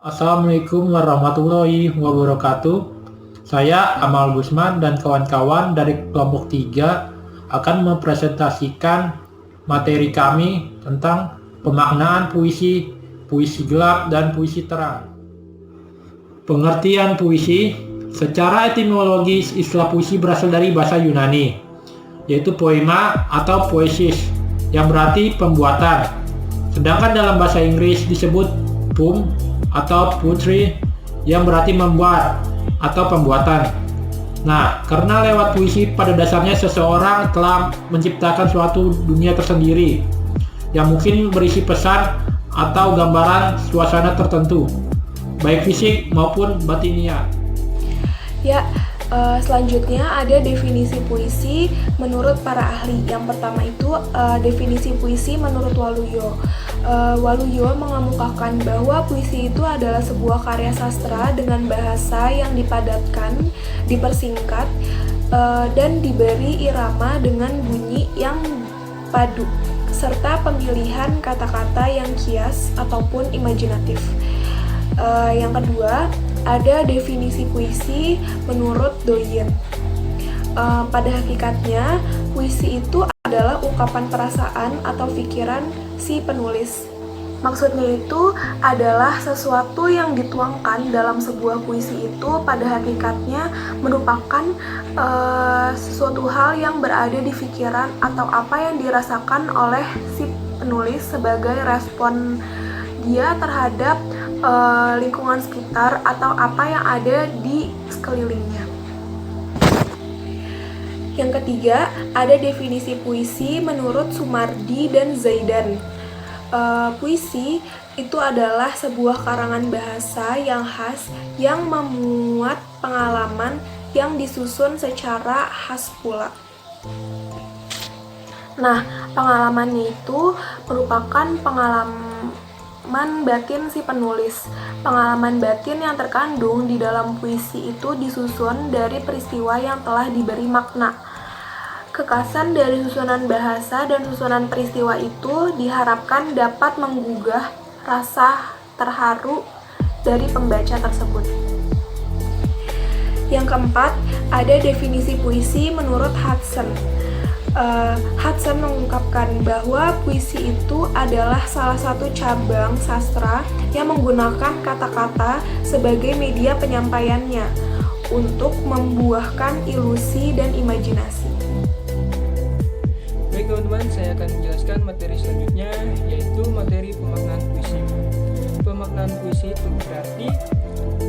Assalamualaikum warahmatullahi wabarakatuh. Saya Amal Gusman dan kawan-kawan dari kelompok 3 akan mempresentasikan materi kami tentang pemaknaan puisi, puisi gelap dan puisi terang. Pengertian puisi, secara etimologis istilah puisi berasal dari bahasa Yunani, yaitu poema atau poesis, yang berarti pembuatan. Sedangkan dalam bahasa Inggris disebut poem atau poetry, yang berarti membuat atau pembuatan. Nah, karena lewat puisi pada dasarnya seseorang telah menciptakan suatu dunia tersendiri yang mungkin berisi pesan atau gambaran suasana tertentu, baik fisik maupun batiniah. Selanjutnya ada definisi puisi menurut para ahli. Yang pertama itu definisi puisi menurut Waluyo. Waluyo mengemukakan bahwa puisi itu adalah sebuah karya sastra dengan bahasa yang dipadatkan, dipersingkat, dan diberi irama dengan bunyi yang padu, serta pemilihan kata-kata yang kias ataupun imajinatif. Yang kedua, ada definisi puisi menurut Doyen. Pada hakikatnya, puisi itu adalah ungkapan perasaan atau pikiran si penulis. Maksudnya itu adalah sesuatu yang dituangkan dalam sebuah puisi itu pada hakikatnya merupakan sesuatu hal yang berada di pikiran atau apa yang dirasakan oleh si penulis sebagai respon dia terhadap lingkungan sekitar atau apa yang ada di sekelilingnya. Yang ketiga, ada definisi puisi menurut Sumardi dan Zaidan. Puisi itu adalah sebuah karangan bahasa yang khas yang memuat pengalaman yang disusun secara khas pula. Nah, pengalamannya itu merupakan pengalaman batin si penulis. Pengalaman batin yang terkandung di dalam puisi itu disusun dari peristiwa yang telah diberi makna. Kekasan dari susunan bahasa dan susunan peristiwa itu diharapkan dapat menggugah rasa terharu dari pembaca tersebut. Yang keempat, ada definisi puisi menurut Hudson. Hudson mengungkapkan bahwa puisi itu adalah salah satu cabang sastra yang menggunakan kata-kata sebagai media penyampaiannya untuk membuahkan ilusi dan imajinasi. Baik teman-teman, saya akan menjelaskan materi selanjutnya, yaitu materi pemaknaan puisi. Pemaknaan puisi itu berarti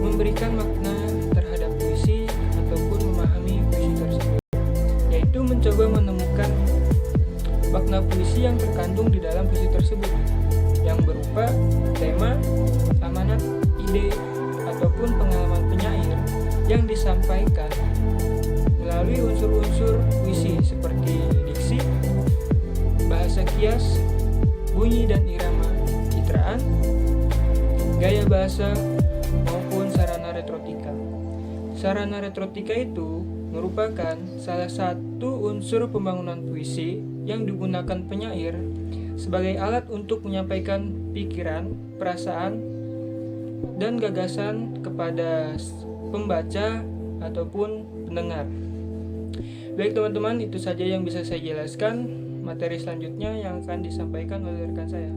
memberikan makna terhadap puisi ataupun memahami puisi tersebut, yaitu mencoba menemukan makna puisi yang terkandung di dalam puisi tersebut, yang berupa tema, amanat, ide, ataupun pengalaman penyair yang disampaikan melalui unsur-unsur puisi seperti diksi, bahasa kias, bunyi dan irama citraan, gaya bahasa, maupun sarana retorika. Sarana retorika itu merupakan salah satu unsur pembangunan puisi yang digunakan penyair sebagai alat untuk menyampaikan pikiran, perasaan, dan gagasan kepada pembaca ataupun pendengar. Baik teman-teman, itu saja yang bisa saya jelaskan. Materi selanjutnya yang akan disampaikan oleh rekan saya.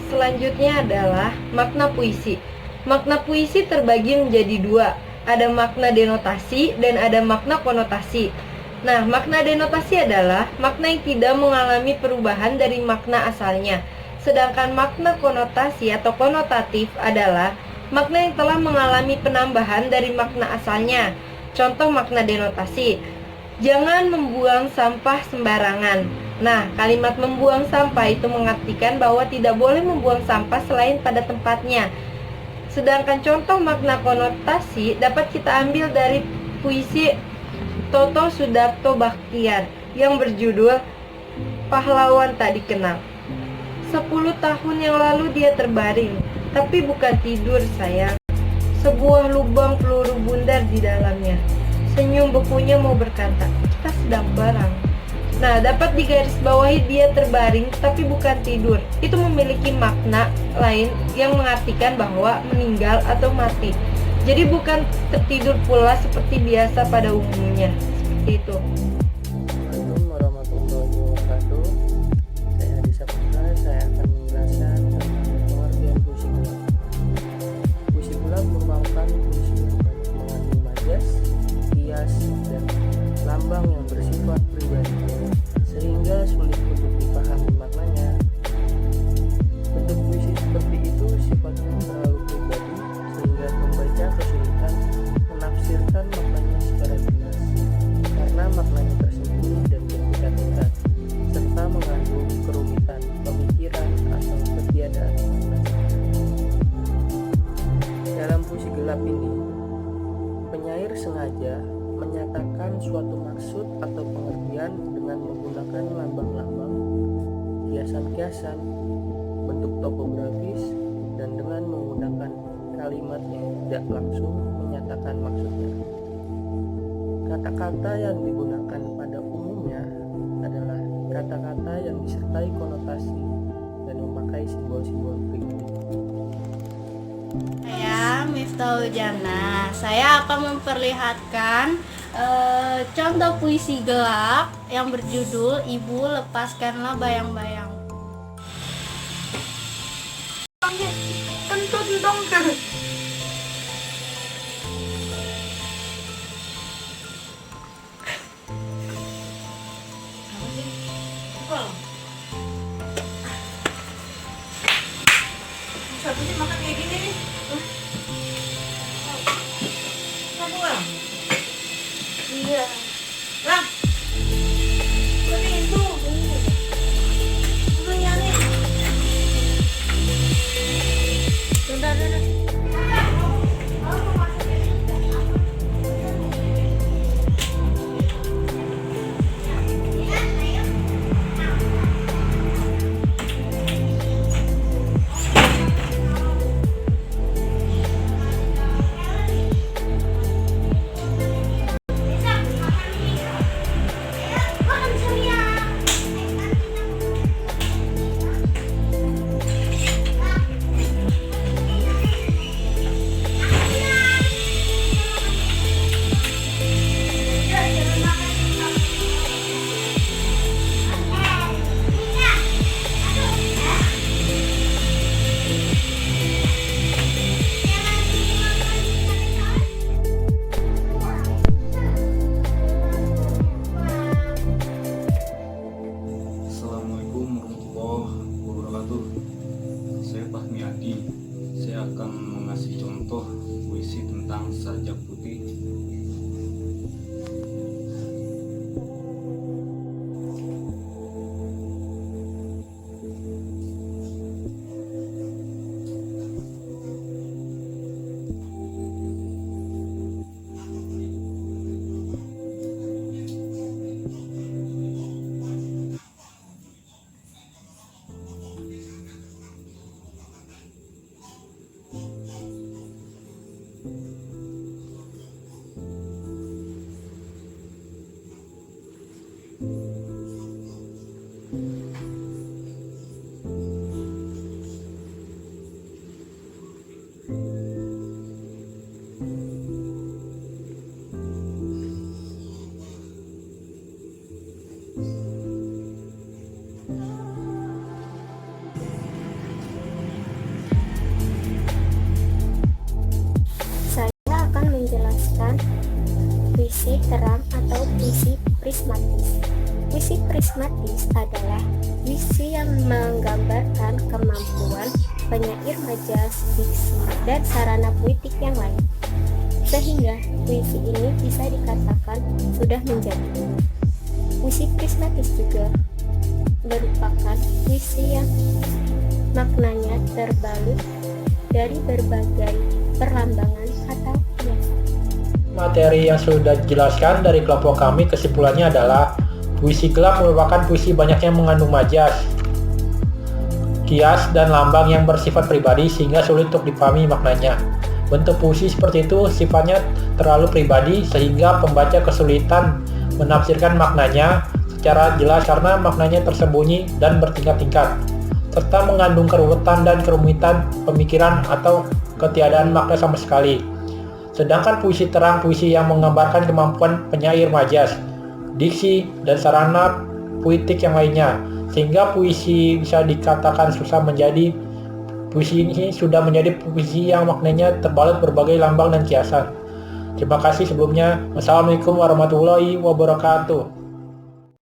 Selanjutnya adalah makna puisi. Makna puisi terbagi menjadi dua, ada makna denotasi dan ada makna konotasi. Nah, makna denotasi adalah makna yang tidak mengalami perubahan dari makna asalnya. Sedangkan makna konotasi atau konotatif adalah makna yang telah mengalami penambahan dari makna asalnya. Contoh makna denotasi, jangan membuang sampah sembarangan. Nah, kalimat membuang sampah itu mengartikan bahwa tidak boleh membuang sampah selain pada tempatnya. Sedangkan contoh makna konotasi dapat kita ambil dari puisi Toto Sudarto Bachtiar yang berjudul Pahlawan Tak Dikenal. 10 tahun yang lalu dia terbaring, tapi bukan tidur sayang. Sebuah lubang peluru bundar di dalamnya. Senyum bekunya mau berkata, kita sedang perang. Nah, dapat digarisbawahi dia terbaring tapi bukan tidur. Itu memiliki makna lain yang mengartikan bahwa meninggal atau mati. Jadi bukan tertidur pula seperti biasa pada umumnya. Seperti itu. Assalamualaikum warahmatullahi wabarakatuh. Saya Adi Saputra. Saya akan menjelaskan tentang pengertian puisi gelap. Puisi gelap merupakan puisi yang banyak mengandung majas, kias, dan lambang yang bersifat pribadi, sehingga sulit untuk dipahami maknanya. Bentuk puisi seperti itu sifatnya terlalu pribadi, sehingga pembaca kesulitan menafsirkan maknanya secara jelas, karena maknanya tersembunyi dan bertingkat-tingkat, serta mengandung kerumitan pemikiran atau ketiadaan makna. Dalam puisi gelap ini, penyair sengaja menyatakan suatu maksud atau pengertian dengan menggunakan lambang-lambang, kiasan-kiasan, bentuk topografis, dan dengan menggunakan kalimat yang tidak langsung menyatakan maksudnya. Kata-kata yang digunakan pada umumnya adalah kata-kata yang disertai konotasi dan memakai simbol-simbol pribadi. Saya Miftahul Jannah. Saya akan memperlihatkan contoh puisi gelap yang berjudul Ibu Lepaskanlah Bayang-Bayang. Kentut dong. Siapa sih makan kayak gini nih? Kamu lah? Iya. Lah? Ini itu. Itu yang ini. Sudah. Assalamualaikum warahmatullahi wabarakatuh. Saya Fahmi Adi. Saya akan mengasih contoh puisi tentang sajak putih. Saya akan menjelaskan puisi terang atau puisi prismatis. Puisi prismatis adalah puisi yang menggambarkan kemampuan penyair majas, diksi, dan sarana puitik yang lain. Sehingga puisi ini bisa dikatakan sudah menjadi. Puisi prismatis juga merupakan puisi yang maknanya terbalut dari berbagai perlambangan atau kiasan. Materi yang sudah dijelaskan dari kelompok kami, kesimpulannya adalah puisi gelap merupakan puisi banyak yang mengandung majas, kias, dan lambang yang bersifat pribadi sehingga sulit untuk dipahami maknanya. Bentuk puisi seperti itu sifatnya terlalu pribadi sehingga pembaca kesulitan menafsirkan maknanya, secara jelas karena maknanya tersembunyi dan bertingkat-tingkat, serta mengandung keruwetan dan kerumitan pemikiran atau ketiadaan makna sama sekali. Sedangkan puisi terang, puisi yang menggambarkan kemampuan penyair majas, diksi, dan sarana puitik yang lainnya, sehingga puisi bisa dikatakan puisi ini sudah menjadi puisi yang maknanya terbalut berbagai lambang dan kiasan. Terima kasih sebelumnya. Wassalamualaikum warahmatullahi wabarakatuh.